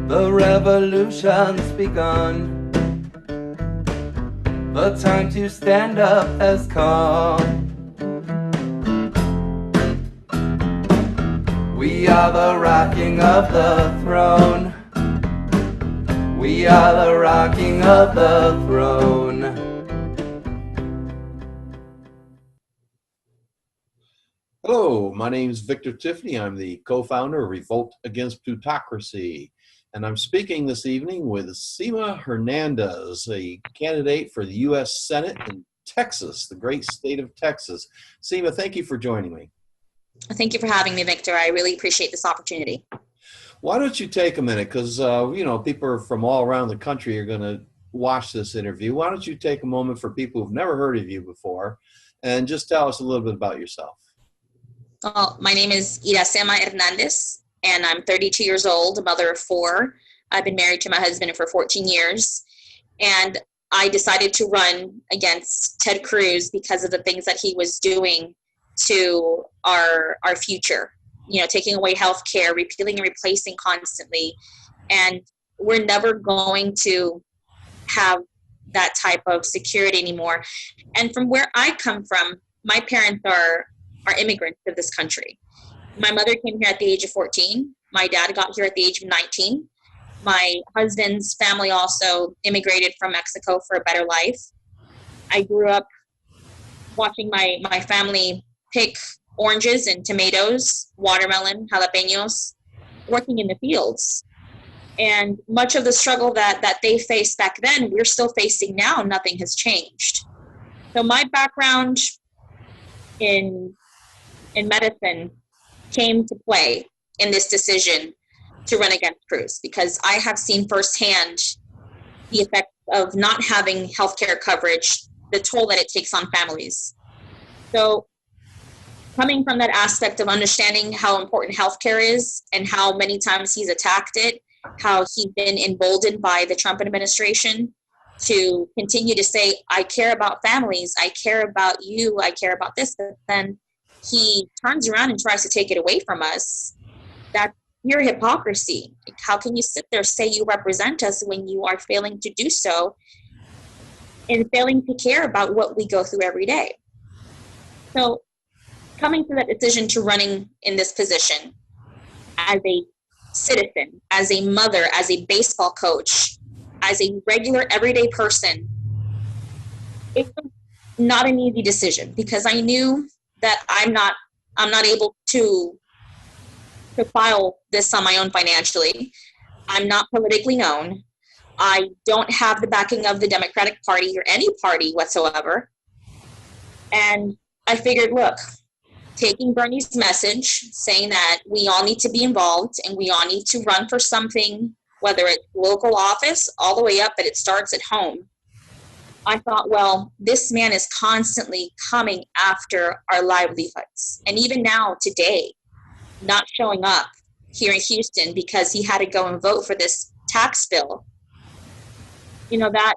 The revolution's begun. The time to stand up has come. We are the rocking of the throne. We are the rocking of the throne. Hello, my name is Victor Tiffany. I'm the co-founder of Revolt Against Plutocracy. And I'm speaking this evening with Sema Hernandez, a candidate for the U.S. Senate in Texas, the great state of Texas. Sema, thank you for joining me. Thank you for having me, Victor. I really appreciate this opportunity. Why don't you take a minute, because people from all around the country are going to watch this interview. Why don't you take a moment for people who've never heard of you before and just tell us a little bit about yourself. Well, my name is Sema Hernandez, and I'm 32 years old, a mother of 4. I've been married to my husband for 14 years, and I decided to run against Ted Cruz because of the things that he was doing to our future. You know, taking away health care, repealing and replacing constantly, and we're never going to have that type of security anymore. And from where I come from, my parents are immigrants of this country. My mother came here at the age of 14. My dad got here at the age of 19. My husband's family also immigrated from Mexico for a better life. I grew up watching my family pick oranges and tomatoes, watermelon, jalapenos, working in the fields. And much of the struggle that they faced back then, we're still facing now. Nothing has changed. So my background in medicine came to play in this decision to run against Cruz, because I have seen firsthand the effects of not having healthcare coverage, the toll that it takes on families. So coming from that aspect of understanding how important healthcare is and how many times he's attacked it, how he's been emboldened by the Trump administration to continue to say, I care about families, I care about you, I care about this, but then he turns around and tries to take it away from us. That's pure hypocrisy. How can you sit there, say you represent us when you are failing to do so and failing to care about what we go through every day? So coming to that decision to running in this position as a citizen, as a mother, as a baseball coach, as a regular everyday person, it was not an easy decision, because I knew that I'm not able to file this on my own financially. I'm not politically known. I don't have the backing of the Democratic Party or any party whatsoever. And I figured, look, taking Bernie's message, saying that we all need to be involved and we all need to run for something, whether it's local office, all the way up that it starts at home. I thought, well, this man is constantly coming after our livelihoods. And even now, today, not showing up here in Houston because he had to go and vote for this tax bill. You know, that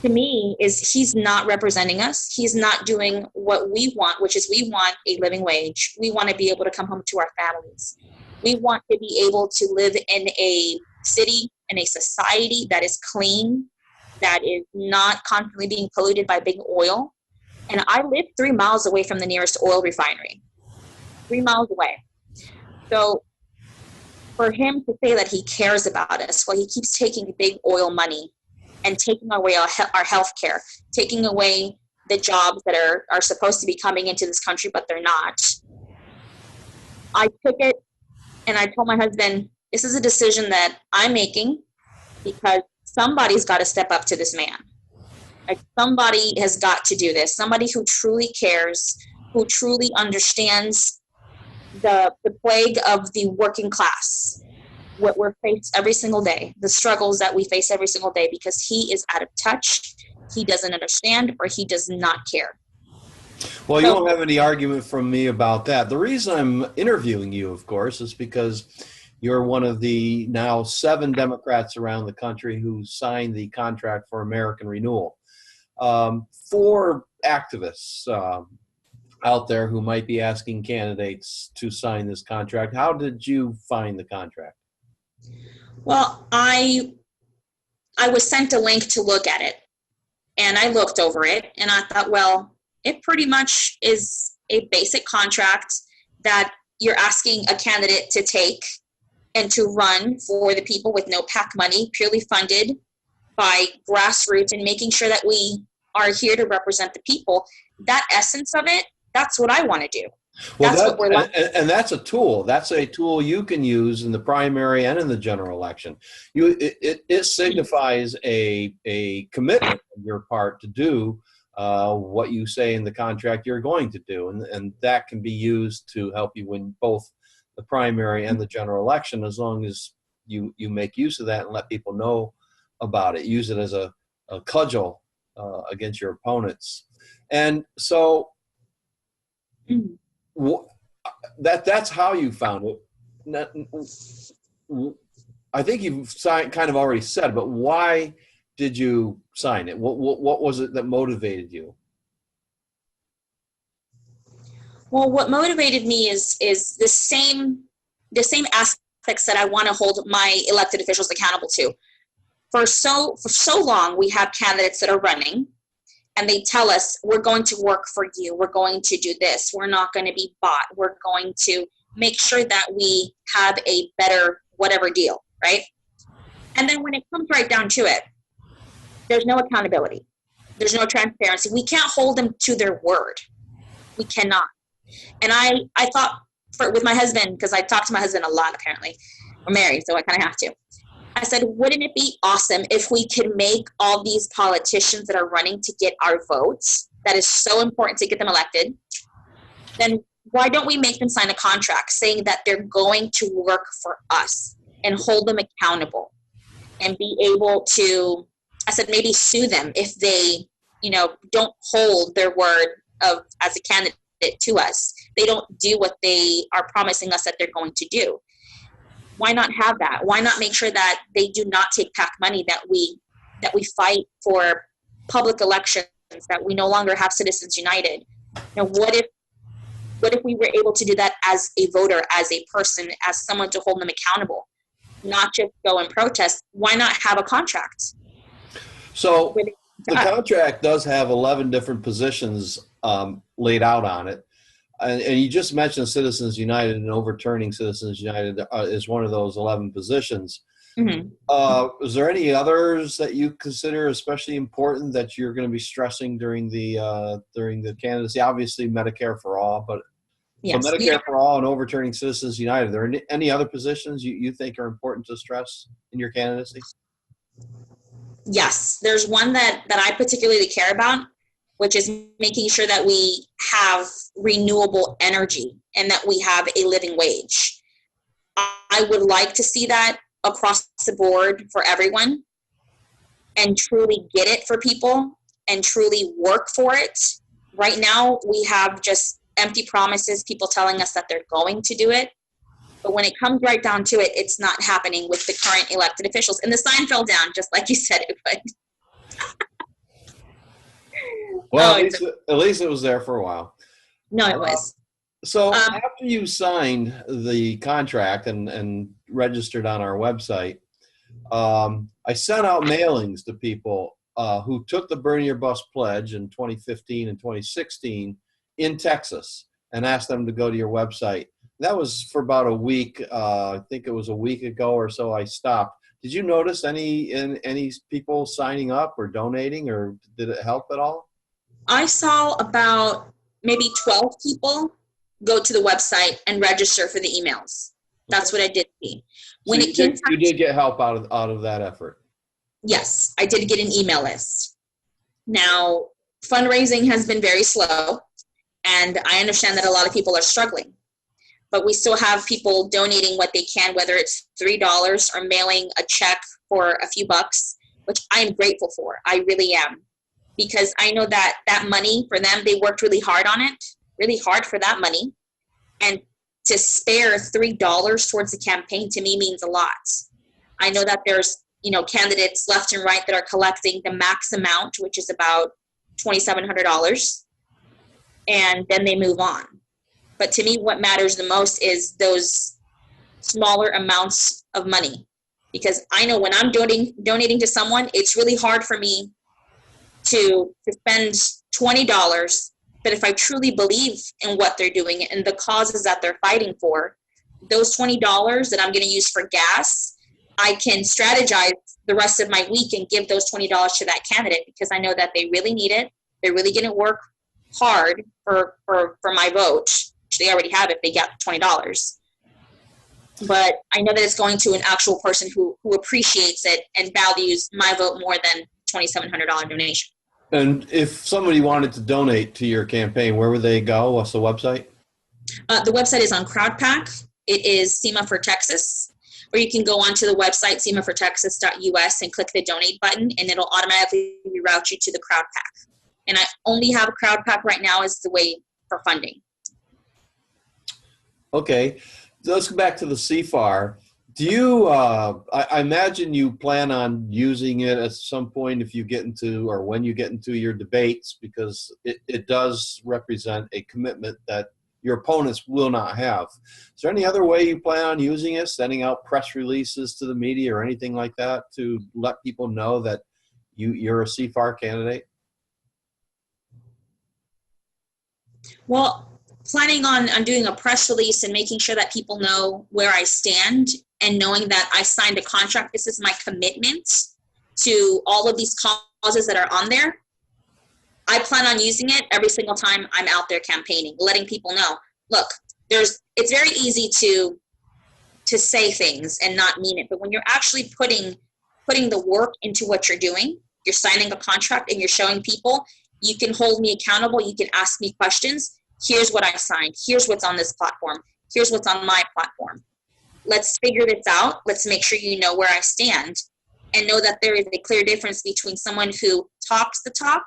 to me is he's not representing us. He's not doing what we want, which is we want a living wage. We want to be able to come home to our families. We want to be able to live in a city, in a society that is clean, that is not constantly being polluted by big oil. And I live 3 miles away from the nearest oil refinery, 3 miles away. So for him to say that he cares about us, well, he keeps taking big oil money and taking away our health care, taking away the jobs that are supposed to be coming into this country, but they're not. I took it and I told my husband, this is a decision that I'm making because somebody's got to step up to this man. Like, somebody has got to do this. Somebody who truly cares, who truly understands the plague of the working class, what we're faced every single day, the struggles that we face every single day, because he is out of touch, he doesn't understand, or he does not care. Well, you won't have any argument from me about that. The reason I'm interviewing you, of course, is because you're one of the now 7 Democrats around the country who signed the Contract for American Renewal. 4 activists out there who might be asking candidates to sign this contract. How did you find the contract? Well, I was sent a link to look at it, and I looked over it, and I thought, well, it pretty much is a basic contract that you're asking a candidate to take and to run for the people with no PAC money, purely funded by grassroots, and making sure that we are here to represent the people. That essence of it, that's what I want to do. Well, That's what we're like. and that's a tool. That's a tool you can use in the primary and in the general election. It signifies a commitment on your part to do what you say in the contract you're going to do, and that can be used to help you win both the primary and the general election, as long as you make use of that and let people know about it. Use it as a cudgel against your opponents. And so that's how you found it. I think you've kind of already said, but why did you sign it? What was it that motivated you? Well, what motivated me is the same aspects that I want to hold my elected officials accountable to. For so long, we have candidates that are running, and they tell us, we're going to work for you. We're going to do this. We're not going to be bought. We're going to make sure that we have a better whatever deal, right? And then when it comes right down to it, there's no accountability. There's no transparency. We can't hold them to their word. We cannot. And I thought with my husband, because I talk to my husband a lot, apparently. We're married, so I kind of have to. I said, wouldn't it be awesome if we could make all these politicians that are running to get our votes, that is so important to get them elected, then why don't we make them sign a contract saying that they're going to work for us and hold them accountable and be able to, I said, maybe sue them if they, don't hold their word as a candidate to us. They don't do what they are promising us that they're going to do. Why not have that? Why not make sure that they do not take PAC money, that we fight for public elections, that we no longer have Citizens United? What if we were able to do that as a voter, as a person, as someone to hold them accountable, not just go and protest? Why not have a contract? So the contract does have 11 different positions laid out on it. And you just mentioned Citizens United, and overturning Citizens United is one of those 11 positions. Mm-hmm. Is there any others that you consider especially important that you're going to be stressing during the candidacy? Obviously, Medicare for all, but yes. So Medicare for all and overturning Citizens United. Are there any other positions you think are important to stress in your candidacy? Yes, there's one that I particularly care about, which is making sure that we have renewable energy and that we have a living wage. I would like to see that across the board for everyone, and truly get it for people and truly work for it. Right now, we have just empty promises, people telling us that they're going to do it. But when it comes right down to it, it's not happening with the current elected officials. And the sign fell down, just like you said it would. Well, at least it was there for a while. No, it was. So after you signed the contract and registered on our website, I sent out mailings to people who took the Burn Your Bus pledge in 2015 and 2016 in Texas, and asked them to go to your website. That was for about a week. I think it was a week ago or so I stopped. Did you notice any people signing up or donating, or did it help at all? I saw about maybe 12 people go to the website and register for the emails. That's what I did see. When so you did get help out of that effort. Yes, I did get an email list. Now, fundraising has been very slow, and I understand that a lot of people are struggling. But we still have people donating what they can, whether it's $3 or mailing a check for a few bucks, which I am grateful for. I really am. Because I know that money for them, they worked really hard on it, really hard for that money. And to spare $3 towards the campaign to me means a lot. I know that there's, candidates left and right that are collecting the max amount, which is about $2,700. And then they move on. But to me, what matters the most is those smaller amounts of money because I know when I'm donating to someone, it's really hard for me to spend $20. But if I truly believe in what they're doing and the causes that they're fighting for, those $20 that I'm going to use for gas, I can strategize the rest of my week and give those $20 to that candidate because I know that they really need it. They're really going to work hard for my vote, which they already have if they get $20. But I know that it's going to an actual person who appreciates it and values my vote more than $2,700 donation. And if somebody wanted to donate to your campaign, where would they go? What's the website? The website is on CrowdPack. It is SEMA for Texas. Or you can go onto the website, semafortexas.us, and click the donate button, and it'll automatically reroute you to the CrowdPack. And I only have CrowdPack right now as the way for funding. Okay. Let's go back to the CFAR. Do you, I imagine you plan on using it at some point if you get into, or when you get into your debates, because it does represent a commitment that your opponents will not have. Is there any other way you plan on using it, sending out press releases to the media or anything like that to let people know that you're a CFAR candidate? Well, planning on doing a press release and making sure that people know where I stand and knowing that I signed a contract. This is my commitment to all of these causes that are on there. I plan on using it every single time I'm out there campaigning, letting people know, look, it's very easy to say things and not mean it. But when you're actually putting the work into what you're doing, you're signing a contract and you're showing people, you can hold me accountable. You can ask me questions. Here's what I signed. Here's what's on this platform. Here's what's on my platform. Let's figure this out. Let's make sure you know where I stand and know that there is a clear difference between someone who talks the talk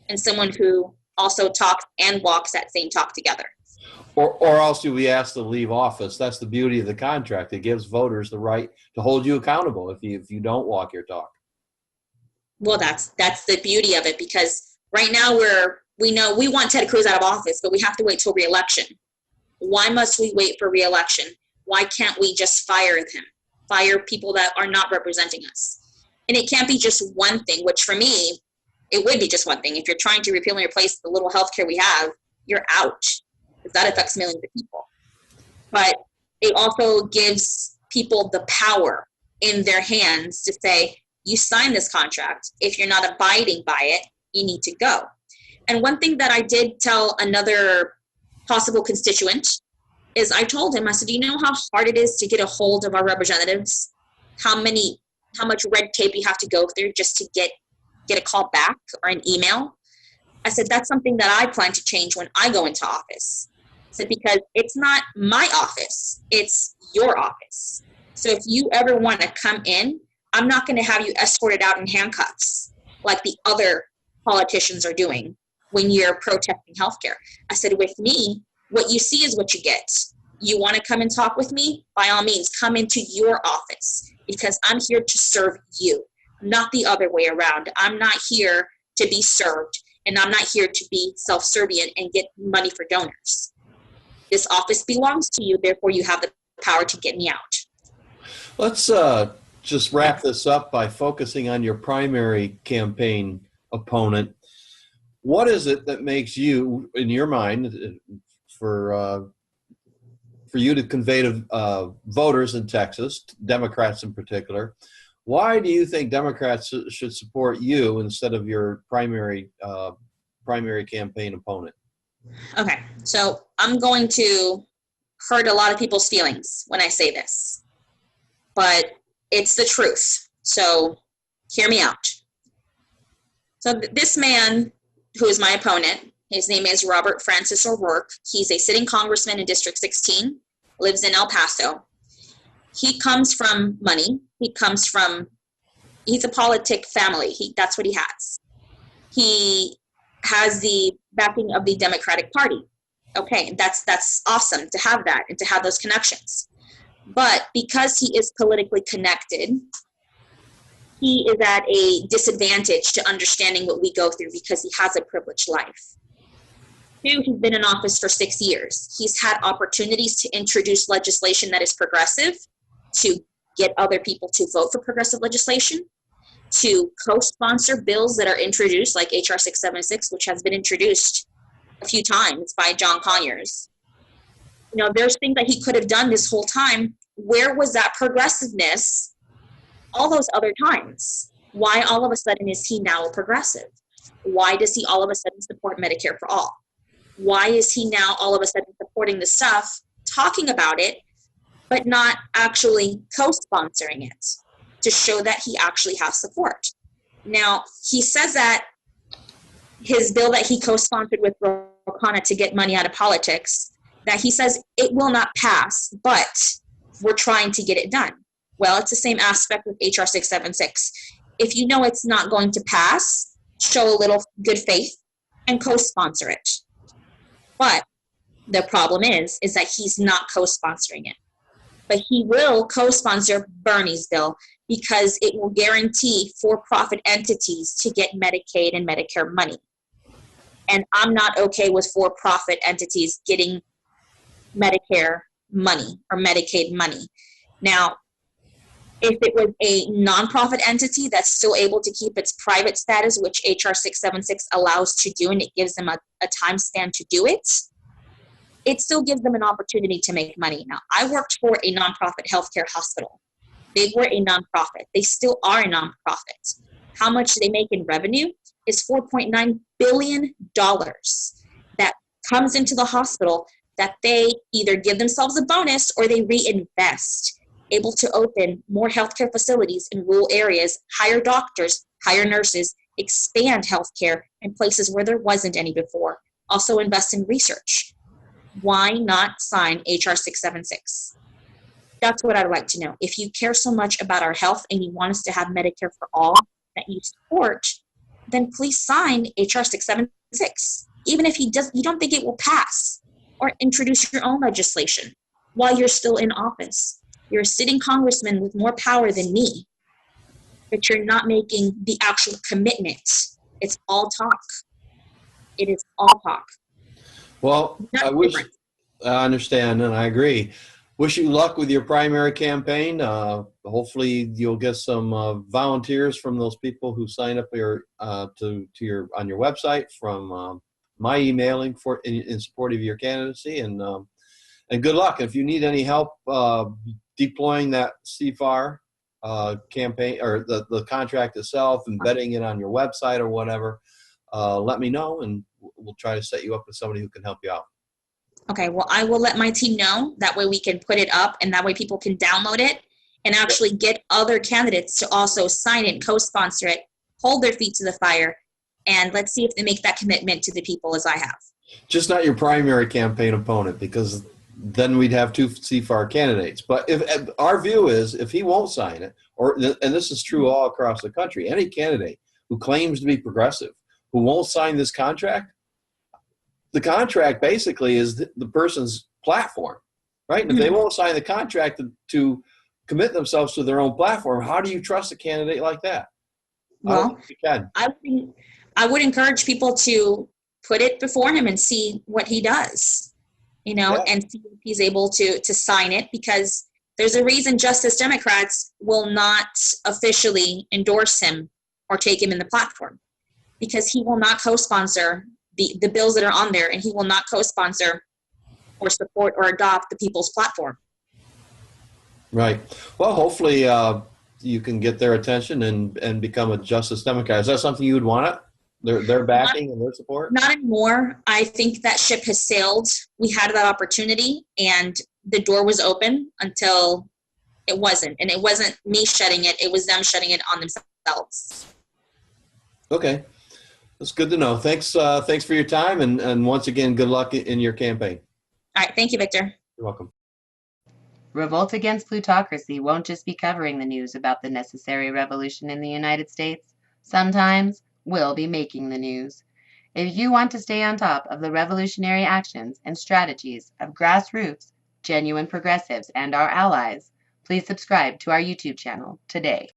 and someone who also talks and walks that same talk together. Or else you'll be asked to leave office. That's the beauty of the contract. It gives voters the right to hold you accountable if you don't walk your talk. Well, that's the beauty of it, because right now we know we want Ted Cruz out of office, but we have to wait till re-election. Why must we wait for re-election? Why can't we just fire him? Fire people that are not representing us. And it can't be just one thing, which for me, it would be just one thing. If you're trying to repeal and replace the little health care we have, you're out, because that affects millions of people. But it also gives people the power in their hands to say, you signed this contract. If you're not abiding by it, you need to go. And one thing that I did tell another possible constituent is I told him, I said, do you know how hard it is to get a hold of our representatives? How much red tape you have to go through just to get a call back or an email? I said, that's something that I plan to change when I go into office. I said, because it's not my office, it's your office. So if you ever want to come in, I'm not going to have you escorted out in handcuffs like the other politicians are doing when you're protesting healthcare. I said, with me, what you see is what you get. You want to come and talk with me? By all means, come into your office, because I'm here to serve you, not the other way around. I'm not here to be served, and I'm not here to be self-servient and get money for donors. This office belongs to you, therefore you have the power to get me out. Let's just wrap this up by focusing on your primary campaign opponent. What is it that makes you, in your mind, for you to convey to voters in Texas, Democrats in particular, why do you think Democrats should support you instead of your primary campaign opponent? Okay, so I'm going to hurt a lot of people's feelings when I say this, but it's the truth. So hear me out. So this man who is my opponent, his name is Robert Francis O'Rourke. He's a sitting congressman in District 16, lives in El Paso. He comes from money. He's a politic family. That's what he has. He has the backing of the Democratic Party. Okay, that's awesome to have that and to have those connections. But because he is politically connected, he is at a disadvantage to understanding what we go through because he has a privileged life. Two, he's been in office for 6 years. He's had opportunities to introduce legislation that is progressive, to get other people to vote for progressive legislation, to co-sponsor bills that are introduced, like HR 676, which has been introduced a few times by John Conyers. You know, there's things that he could have done this whole time. Where was that progressiveness all those other times? Why all of a sudden is he now a progressive? Why does he all of a sudden support Medicare for all? Why is he now all of a sudden supporting the stuff, talking about it, but not actually co-sponsoring it to show that he actually has support? Now, he says that his bill that he co-sponsored with Rokana to get money out of politics, that he says it will not pass, but we're trying to get it done. Well, it's the same aspect with HR 676. If you know it's not going to pass, show a little good faith and co-sponsor it. But the problem is that he's not co-sponsoring it. But he will co-sponsor Bernie's bill because it will guarantee for-profit entities to get Medicaid and Medicare money. And I'm not okay with for-profit entities getting Medicare money or Medicaid money. Now, if it was a nonprofit entity that's still able to keep its private status, which HR 676 allows to do, and it gives them a time span to do it, it still gives them an opportunity to make money. Now, I worked for a nonprofit healthcare hospital. They were a nonprofit. They still are a nonprofit. How much they make in revenue is $4.9 billion that comes into the hospital that they either give themselves a bonus or they reinvest, able to open more healthcare facilities in rural areas, hire doctors, hire nurses, expand healthcare in places where there wasn't any before, also invest in research. Why not sign HR 676? That's what I'd like to know. If you care so much about our health and you want us to have Medicare for all that you support, then please sign HR 676. Even if you don't think it will pass, or introduce your own legislation while you're still in office. You're a sitting congressman with more power than me, but you're not making the actual commitment. It's all talk. It is all talk. Well, I understand, and I agree. Wish you luck with your primary campaign. Hopefully, you'll get some volunteers from those people who sign up on your website from my emailing in support of your candidacy, and good luck. If you need any help deploying that CFAR campaign or the contract itself, embedding it on your website or whatever, let me know, and we'll try to set you up with somebody who can help you out. Okay, well, I will let my team know. That way we can put it up, and that way people can download it and actually get other candidates to also sign it, co-sponsor it, hold their feet to the fire, and let's see if they make that commitment to the people as I have. Just not your primary campaign opponent, because then we'd have two CFAR candidates. But if our view is, if he won't sign it, and this is true all across the country, any candidate who claims to be progressive, who won't sign this contract, the contract basically is the person's platform, right? And if they won't sign the contract to commit themselves to their own platform, how do you trust a candidate like that? Well, I would encourage people to put it before him and see what he does, and see if he's able to sign it, because there's a reason Justice Democrats will not officially endorse him or take him in the platform, because he will not co-sponsor the bills that are on there, and he will not co-sponsor or support or adopt the people's platform. Right. Well, hopefully you can get their attention and become a Justice Democrat. Is that something you would want? Their backing and their support? Not anymore. I think that ship has sailed. We had that opportunity, and the door was open until it wasn't. And it wasn't me shutting it. It was them shutting it on themselves. Okay. That's good to know. Thanks for your time, and once again, good luck in your campaign. All right. Thank you, Victor. You're welcome. Revolt Against Plutocracy won't just be covering the news about the necessary revolution in the United States. Sometimes we'll be making the news. If you want to stay on top of the revolutionary actions and strategies of grassroots, genuine progressives, and our allies, please subscribe to our YouTube channel today.